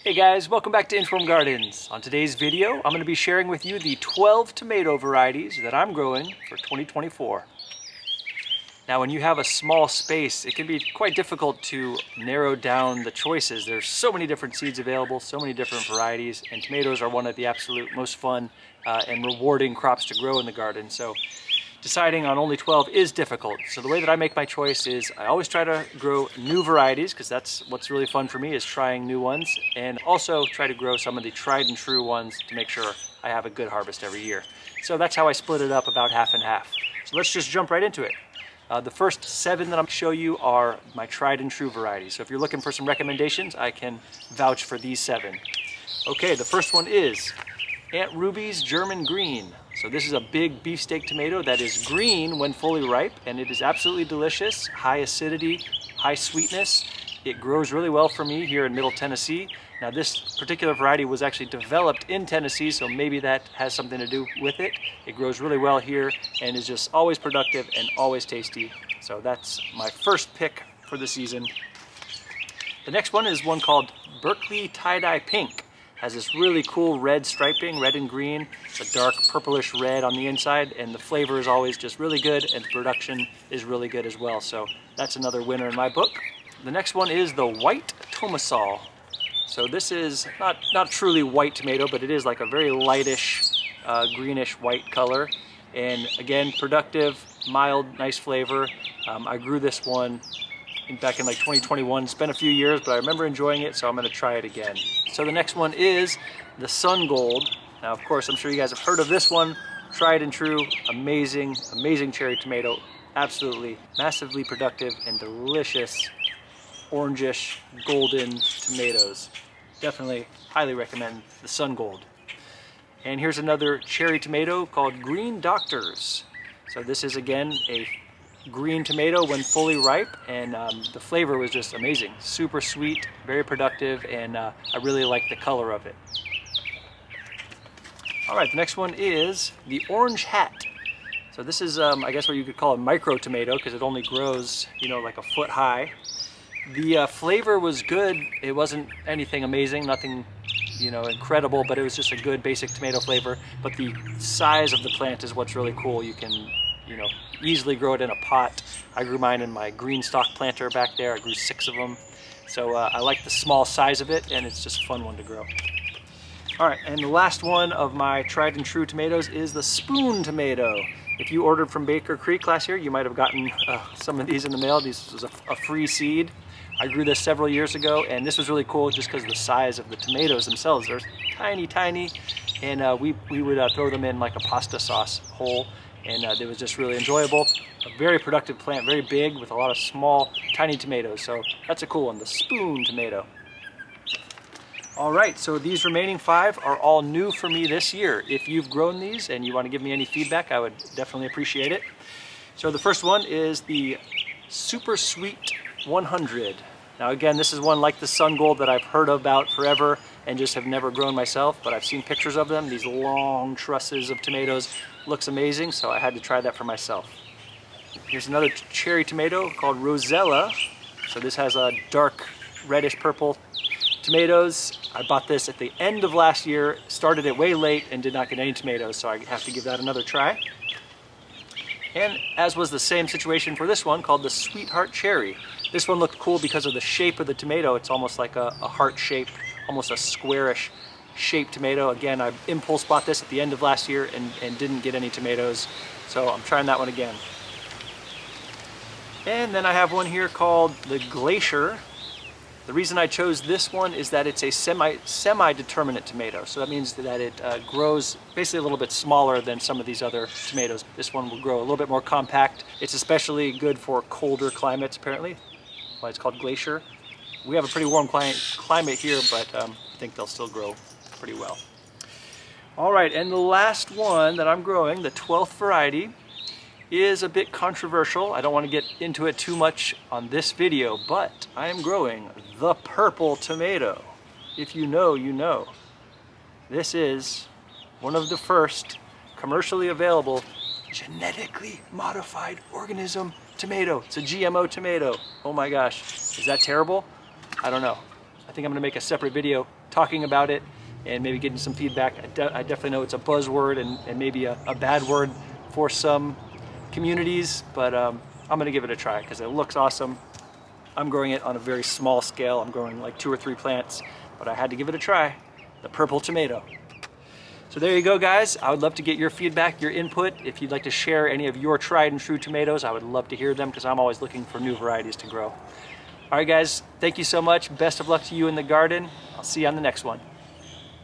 Hey guys, welcome back to Inform Gardens. On today's video, I'm going to be sharing with you the 12 tomato varieties that I'm growing for 2024. Now when you have a small space, it can be quite difficult to narrow down the choices. There's so many different seeds available, so many different varieties, and tomatoes are one of the absolute most fun and rewarding crops to grow in the garden. So deciding on only 12 is difficult. So the way that I make my choice is I always try to grow new varieties, because that's what's really fun for me, is trying new ones, and also try to grow some of the tried and true ones to make sure I have a good harvest every year. So that's how I split it up, about half and half. So let's just jump right into it. The first 7 that I'm going to show you are my tried and true varieties. So if you're looking for some recommendations, I can vouch for these 7. Okay, the first one is Aunt Ruby's German Green. So this is a big beefsteak tomato that is green when fully ripe, and it is absolutely delicious, high acidity, high sweetness. It grows really well for me here in Middle Tennessee. Now this particular variety was actually developed in Tennessee, so maybe that has something to do with it. It grows really well here and is just always productive and always tasty. So that's my first pick for the season. The next one is one called Berkeley Tie Dye Pink. Has this really cool red striping, red and green. It's a dark purplish red on the inside, and the flavor is always just really good, and the production is really good as well. So that's another winner in my book. The next one is the white Toma. So this is not truly white tomato, but it is like a very lightish, greenish white color. And again, productive, mild, nice flavor. I grew this one back in like 2021. It's been a few years, but I remember enjoying it, so I'm going to try it again. So the next one is the Sun Gold. Now, of course, I'm sure you guys have heard of this one. Tried and true, amazing, amazing cherry tomato. Absolutely massively productive and delicious orangish golden tomatoes. Definitely highly recommend the Sun Gold. And here's another cherry tomato called Green Doctors. So this is again a green tomato when fully ripe, and the flavor was just amazing. Super sweet, very productive, and I really like the color of it. All right, the next one is the Orange Hat. So this is, I guess what you could call a micro tomato, because it only grows, like a foot high. The flavor was good. It wasn't anything amazing, nothing, incredible, but it was just a good basic tomato flavor. But the size of the plant is what's really cool. You can easily grow it in a pot. I grew mine in my green stock planter back there. I grew 6 of them. So I like the small size of it, and it's just a fun one to grow. All right, and the last one of my tried and true tomatoes is the Spoon tomato. If you ordered from Baker Creek last year, you might have gotten some of these in the mail. This was a free seed. I grew this several years ago, and this was really cool just because of the size of the tomatoes themselves. They're tiny, tiny, and we would throw them in like a pasta sauce whole. And it was just really enjoyable. A very productive plant, very big, with a lot of small, tiny tomatoes. So that's a cool one, the Spoon tomato. All right, so these remaining 5 are all new for me this year. If you've grown these and you want to give me any feedback, I would definitely appreciate it. So the first one is the Super Sweet 100. Now again, this is one like the Sun Gold that I've heard about forever and just have never grown myself, but I've seen pictures of them. These long trusses of tomatoes. Looks amazing, so I had to try that for myself. Here's another cherry tomato called Rosella. So this has a dark reddish purple tomatoes. I bought this at the end of last year, started it way late, and did not get any tomatoes, so I have to give that another try. And as was the same situation for this one, called the Sweetheart Cherry. This one looked cool because of the shape of the tomato. It's almost like a heart shape, almost a squarish shaped tomato. Again, I impulse bought this at the end of last year and didn't get any tomatoes, so I'm trying that one again. And then I have one here called the Glacier. The reason I chose this one is that it's a semi-determinate tomato. So that means that it grows basically a little bit smaller than some of these other tomatoes. This one will grow a little bit more compact. It's especially good for colder climates, apparently. Why it's called Glacier. We have a pretty warm climate here, but I think they'll still grow pretty well. All right, and the last one that I'm growing, the 12th variety, is a bit controversial. I don't want to get into it too much on this video, but I am growing the purple tomato. If you know, you know. This is one of the first commercially available genetically modified organism tomato. It's a GMO tomato. Oh my gosh, is that terrible? I don't know. I think I'm gonna make a separate video talking about it and maybe getting some feedback. I definitely know it's a buzzword and maybe a bad word for some communities, but I'm gonna give it a try because it looks awesome. I'm growing it on a very small scale. I'm growing like 2 or 3 plants, but I had to give it a try. The purple tomato. So there you go, guys. I would love to get your feedback, your input. If you'd like to share any of your tried and true tomatoes, I would love to hear them because I'm always looking for new varieties to grow. All right, guys, thank you so much. Best of luck to you in the garden. I'll see you on the next one.